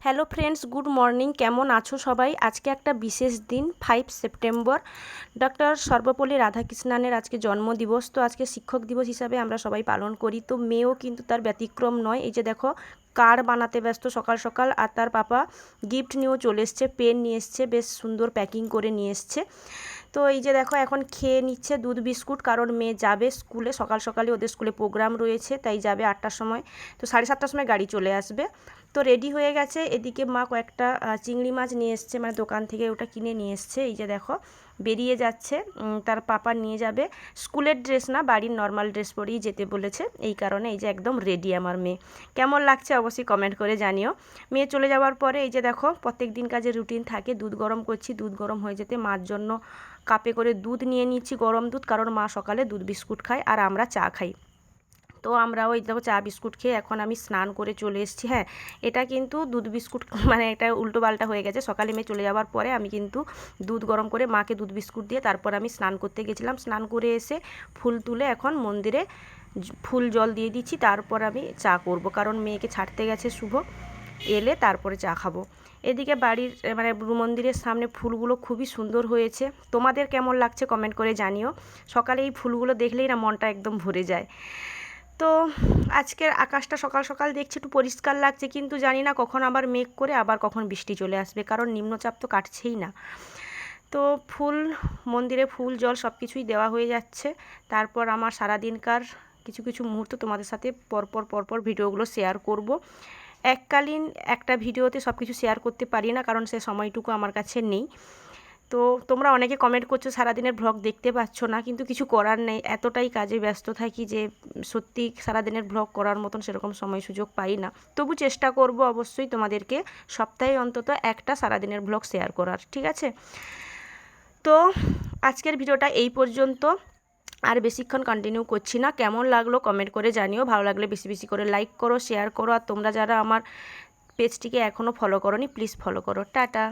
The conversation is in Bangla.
Hello friends, good morning. কেমন আছো সবাই? আজকে একটা বিশেষ দিন, 5 সেপ্টেম্বর, ডক্টর সর্বপল্লী রাধাকৃষ্ণনের আজকে জন্মদিবস। তো আজকে শিক্ষক দিবস হিসাবে আমরা সবাই পালন করি। তো মেয়েও কিন্তু তার ব্যতিক্রম নয়। এই যে দেখো, কার্ড বানাতে ব্যস্ত সকাল সকাল, আর তার পাপা গিফট নিয়েও চলে এসছে, পেন নিয়ে এসছে, বেশ সুন্দর প্যাকিং করে নিয়ে এসছে। তো এই যে দেখো, এখন খেয়ে নিচ্ছে দুধ বিস্কুট, কারণ মেয়ে যাবে স্কুলে। সকাল সকালে ওদের স্কুলে প্রোগ্রাম রয়েছে, তাই যাবে 8টার সময়। তো 7:30টার সময় গাড়ি চলে আসবে। তো রেডি হয়ে গেছে। এদিকে মা কয়েকটা চিংড়ি মাছ নিয়ে এসছে, মানে দোকান থেকে ওটা কিনে নিয়ে এসছে। এই যে দেখো, বেরিয়ে যাচ্ছে। তার পাপা নিয়ে যাবে। স্কুলের ড্রেস না, বাড়ির নর্মাল ড্রেস পরেই যেতে বলেছে, এই কারণে এই যে একদম রেডি আমার মেয়ে। কেমন লাগছে অবশ্যই কমেন্ট করে জানিও। মেয়ে চলে যাওয়ার পরে এই যে দেখো, প্রত্যেক দিন কাজে রুটিন থাকে, দুধ গরম করছি। দুধ গরম হয়ে যেতে মার জন্য কাপে করে দুধ নিয়ে নিচ্ছি, গরম দুধ, কারণ মা সকালে দুধ বিস্কুট খায় আর আমরা চা খাই। তো আমরাও এই দেখো চা বিস্কুট খেয়ে এখন আমি স্নান করে চলে এসেছি। হ্যাঁ, এটা কিন্তু দুধ বিস্কুট মানে এটা উল্টো পাল্টা হয়ে গেছে। সকালে মেয়ে চলে যাওয়ার পরে আমি কিন্তু দুধ গরম করে মাকে দুধ বিস্কুট দিয়ে তারপর আমি স্নান করতে গেছিলাম। স্নান করে এসে ফুল তুলে এখন মন্দিরে ফুল জল দিয়ে দিচ্ছি, তারপর আমি চা করব, কারণ মেয়েকে ছাড়তে গেছে শুভ, এলে তারপরে চা খাবো। এদিকে বাড়ির মানে মন্দিরের সামনে ফুলগুলো খুবই সুন্দর হয়েছে। তোমাদের কেমন লাগছে কমেন্ট করে জানিও। সকালে এই ফুলগুলো দেখলেই না মনটা একদম ভরে যায়। তো আজকের আকাশটা সকাল সকাল দেখছি একটু পরিষ্কার লাগছে, কিন্তু জানি না কখন আবার মেঘ করে আবার কখন বৃষ্টি চলে আসবে, কারণ নিম্নচাপ তো কাটছেই না। তো ফুল, মন্দিরে ফুল জল সব কিছুই দেওয়া হয়ে যাচ্ছে। তারপর আমার সারাদিনকার কিছু কিছু মুহূর্ত তোমাদের সাথে পরপর ভিডিওগুলো শেয়ার করব। এককালীন একটা ভিডিওতে সব কিছু শেয়ার করতে পারি না, কারণ সে সময়টুকু আমার কাছে নেই। তো তোমরা অনেকে কমেন্ট করছো সারাদিনের ভ্লগ দেখতে পাচ্ছ না, কিন্তু কিছু করার নেই, এতটাই কাজে ব্যস্ত থাকি যে সত্যি সারাদিনের ভ্লগ করার মতন সেরকম সময় সুযোগ পাই না। তবু চেষ্টা করব অবশ্যই তোমাদেরকে সপ্তাহে অন্তত একটা সারাদিনের ভ্লগ শেয়ার করার, ঠিক আছে? তো আজকের ভিডিওটা এই পর্যন্ত, আর বেশিক্ষণ কন্টিনিউ করছি না। কেমন লাগলো কমেন্ট করে জানিও। ভালো লাগলে বেশি বেশি করে লাইক করো, শেয়ার করো, আর তোমরা যারা আমার পেজটিকে এখনও ফলো করোনি প্লিজ ফলো করো। টাটা।